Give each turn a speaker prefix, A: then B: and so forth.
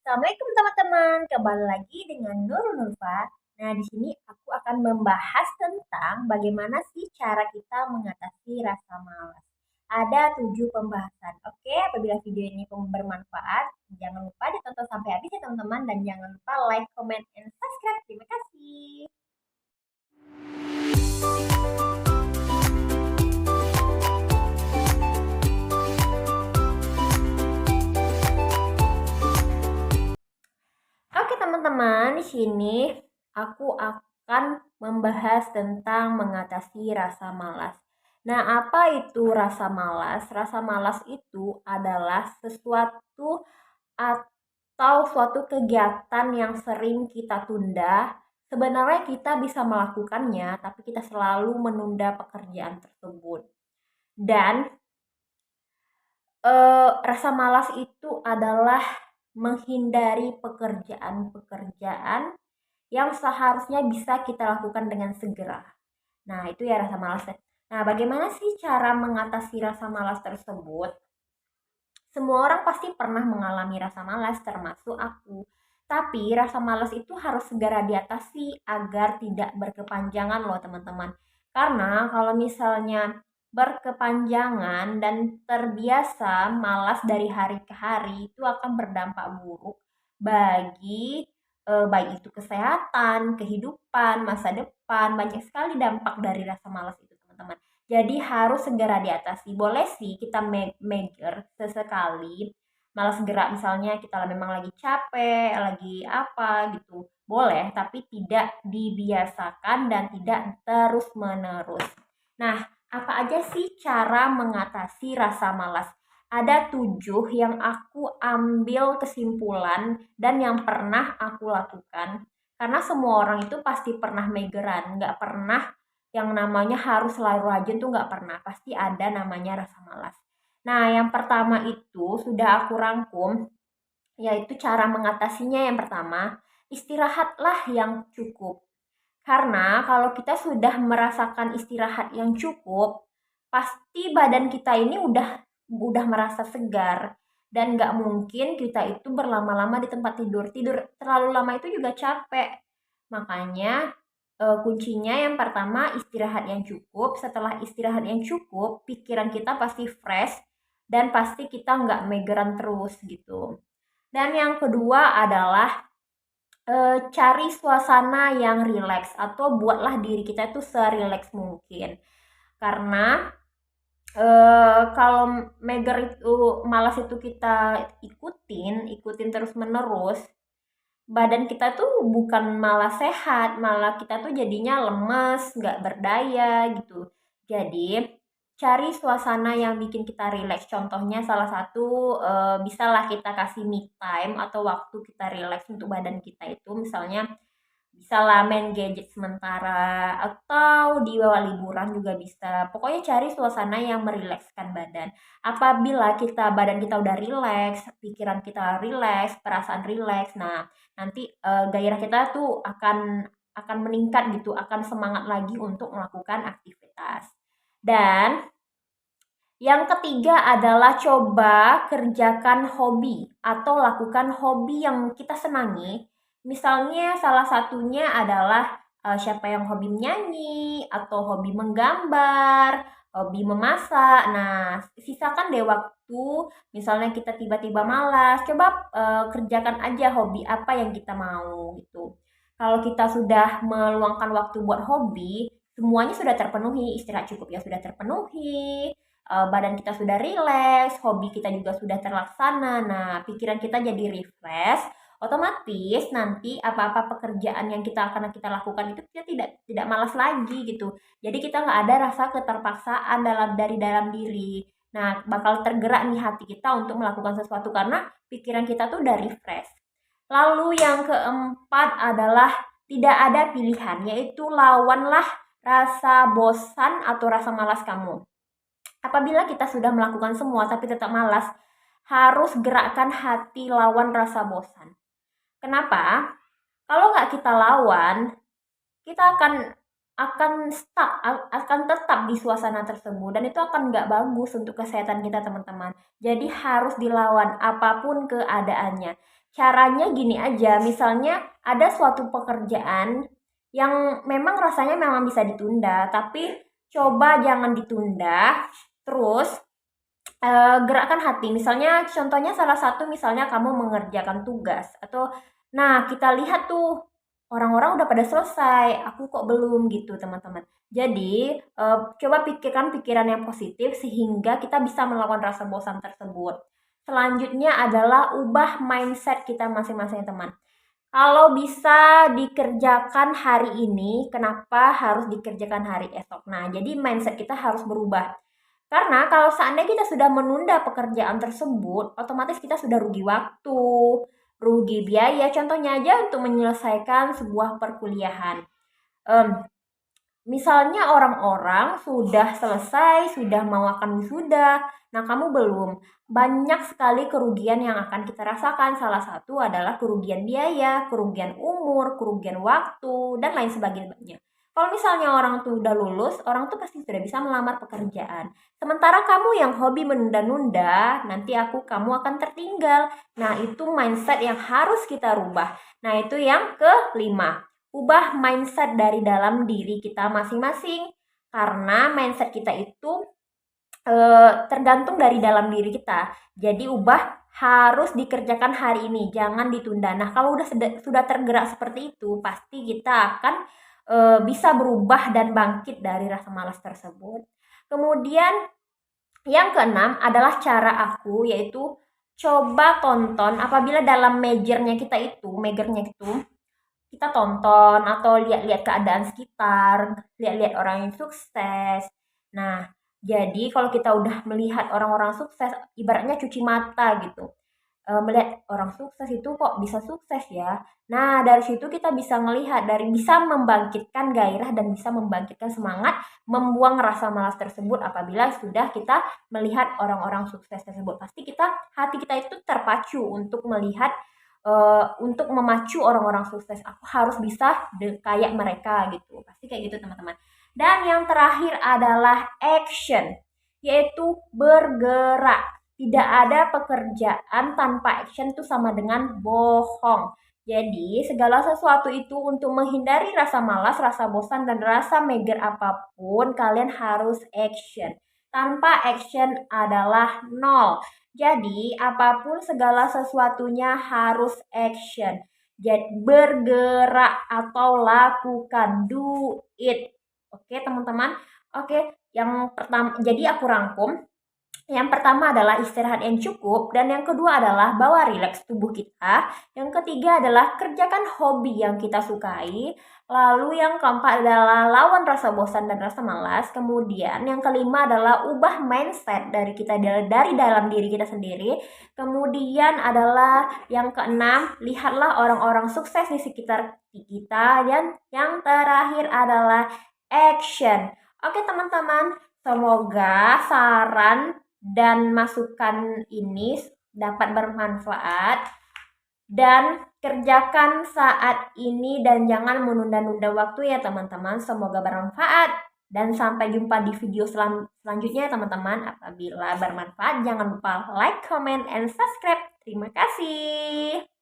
A: Assalamualaikum teman-teman, kembali lagi dengan Nurul Nurfa. Nah, di sini aku akan membahas tentang bagaimana sih cara kita mengatasi rasa malas. Ada 7 pembahasan. Oke, apabila video ini bermanfaat, jangan lupa ditonton sampai habis ya teman-teman, dan jangan lupa like, comment, and subscribe. Terima kasih. Oke teman-teman, di sini aku akan membahas tentang mengatasi rasa malas. Nah, apa itu rasa malas? Rasa malas itu adalah sesuatu atau suatu kegiatan yang sering kita tunda. Sebenarnya kita bisa melakukannya, tapi kita selalu menunda pekerjaan tersebut. Dan rasa malas itu adalah menghindari pekerjaan-pekerjaan yang seharusnya bisa kita lakukan dengan segera. Nah, itu ya rasa malas. Nah, bagaimana sih cara mengatasi rasa malas tersebut? Semua orang pasti pernah mengalami rasa malas, termasuk aku. Tapi rasa malas itu harus segera diatasi agar tidak berkepanjangan loh teman-teman. Karena kalau misalnya berkepanjangan dan terbiasa malas dari hari ke hari itu akan berdampak buruk bagi baik itu kesehatan, kehidupan, masa depan, banyak sekali dampak dari rasa malas itu teman-teman. Jadi harus segera diatasi. Boleh sih kita major sesekali, malas gerak misalnya kita memang lagi capek, lagi apa gitu. Boleh, tapi tidak dibiasakan dan tidak terus-menerus. Nah, apa aja sih cara mengatasi rasa malas? Ada 7 yang aku ambil kesimpulan dan yang pernah aku lakukan. Karena semua orang itu pasti pernah mageran, nggak pernah yang namanya harus selalu rajin tuh nggak pernah. Pasti ada namanya rasa malas. Nah, yang pertama itu sudah aku rangkum, yaitu cara mengatasinya. Yang pertama, istirahatlah yang cukup. Karena kalau kita sudah merasakan istirahat yang cukup, pasti badan kita ini udah merasa segar dan nggak mungkin kita itu berlama-lama di tempat tidur. Tidur terlalu lama itu juga capek. Makanya kuncinya yang pertama istirahat yang cukup. Setelah istirahat yang cukup, pikiran kita pasti fresh dan pasti kita nggak megeran terus gitu. Dan yang kedua adalah cari suasana yang rileks atau buatlah diri kita itu serileks mungkin. Karena kalau mager itu malas itu kita ikutin terus menerus, badan kita tuh bukan malah sehat, malah kita tuh jadinya lemes, nggak berdaya gitu. Jadi cari suasana yang bikin kita rileks. Contohnya salah satu bisalah kita kasih me time atau waktu kita rileks untuk badan kita itu, misalnya bisalah main gadget sementara atau di bawah liburan juga bisa. Pokoknya cari suasana yang merilekskan badan. Apabila badan kita udah rileks, pikiran kita rileks, perasaan rileks, nah nanti gairah kita tuh akan meningkat gitu, akan semangat lagi untuk melakukan aktivitas. Dan yang ketiga adalah coba kerjakan hobi atau lakukan hobi yang kita senangi. Misalnya salah satunya adalah siapa yang hobi menyanyi atau hobi menggambar, hobi memasak. Nah, sisakan deh waktu. Misalnya kita tiba-tiba malas, coba kerjakan aja hobi apa yang kita mau gitu. Kalau kita sudah meluangkan waktu buat hobi, semuanya sudah terpenuhi, istirahat cukup ya sudah terpenuhi, badan kita sudah rileks, hobi kita juga sudah terlaksana. Nah, pikiran kita jadi refresh, otomatis nanti apa-apa pekerjaan yang kita lakukan itu kita tidak malas lagi gitu. Jadi kita nggak ada rasa keterpaksaan dari dalam diri. Nah, bakal tergerak nih hati kita untuk melakukan sesuatu karena pikiran kita tuh udah refresh. Lalu yang keempat adalah tidak ada pilihan, yaitu lawanlah rasa bosan atau rasa malas kamu. Apabila kita sudah melakukan semua tapi tetap malas, harus gerakkan hati lawan rasa bosan. Kenapa? Kalau nggak kita lawan, kita akan stuck, akan tetap di suasana tersebut dan itu akan nggak bagus untuk kesehatan kita teman-teman. Jadi harus dilawan apapun keadaannya. Caranya gini aja, misalnya ada suatu pekerjaan yang memang rasanya memang bisa ditunda, tapi coba jangan ditunda, terus gerakkan hati. Misalnya contohnya salah satu misalnya kamu mengerjakan tugas atau nah kita lihat tuh orang-orang udah pada selesai, aku kok belum gitu teman-teman. Jadi coba pikirkan pikiran yang positif sehingga kita bisa melawan rasa bosan tersebut. Selanjutnya adalah ubah mindset kita masing-masing teman. Kalau bisa dikerjakan hari ini, kenapa harus dikerjakan hari esok? Nah, jadi mindset kita harus berubah. Karena kalau seandainya kita sudah menunda pekerjaan tersebut, otomatis kita sudah rugi waktu, rugi biaya. Contohnya aja untuk menyelesaikan sebuah perkuliahan. Em, Misalnya orang-orang sudah selesai, sudah mau akan wisuda, nah kamu belum. Banyak sekali kerugian yang akan kita rasakan. Salah satu adalah kerugian biaya, kerugian umur, kerugian waktu, dan lain sebagainya. Kalau misalnya orang tuh udah lulus, orang tuh pasti sudah bisa melamar pekerjaan. Sementara kamu yang hobi menunda-nunda, nanti kamu akan tertinggal. Nah, itu mindset yang harus kita rubah. Nah, itu yang kelima. Ubah mindset dari dalam diri kita masing-masing. Karena mindset kita itu tergantung dari dalam diri kita. Jadi ubah harus dikerjakan hari ini, jangan ditunda. Nah, kalau sudah tergerak seperti itu, pasti kita akan bisa berubah dan bangkit dari rasa malas tersebut. Kemudian yang keenam adalah cara aku, yaitu coba tonton apabila dalam magernya itu kita tonton atau lihat-lihat keadaan sekitar, lihat-lihat orang yang sukses. Nah, jadi kalau kita udah melihat orang-orang sukses, ibaratnya cuci mata gitu. Melihat orang sukses itu kok bisa sukses ya. Nah, dari situ kita bisa melihat bisa membangkitkan gairah dan bisa membangkitkan semangat, membuang rasa malas tersebut apabila sudah kita melihat orang-orang sukses tersebut. Pasti hati kita itu terpacu untuk melihat untuk memacu orang-orang sukses. Aku harus bisa kayak mereka gitu. Pasti kayak gitu teman-teman. Dan yang terakhir adalah action, yaitu bergerak. Tidak ada pekerjaan tanpa action itu sama dengan bohong. Jadi segala sesuatu itu untuk menghindari rasa malas, rasa bosan, dan rasa mager apapun, kalian harus action. Tanpa action adalah nol. Jadi, apapun segala sesuatunya harus action. Jadi, bergerak atau lakukan, do it. Oke, teman-teman. Oke, yang pertama, jadi aku rangkum. Yang pertama adalah istirahat yang cukup, dan yang kedua adalah bawa rileks tubuh kita. Yang ketiga adalah kerjakan hobi yang kita sukai. Lalu yang keempat adalah lawan rasa bosan dan rasa malas. Kemudian yang kelima adalah ubah mindset dari dalam diri kita sendiri. Kemudian adalah yang keenam, lihatlah orang-orang sukses di sekitar kita. Dan yang terakhir adalah action. Oke teman-teman, semoga saran dan masukan ini dapat bermanfaat dan kerjakan saat ini dan jangan menunda-nunda waktu ya teman-teman. Semoga bermanfaat dan sampai jumpa di video selanjutnya ya teman-teman. Apabila bermanfaat jangan lupa like, comment, and subscribe. Terima kasih.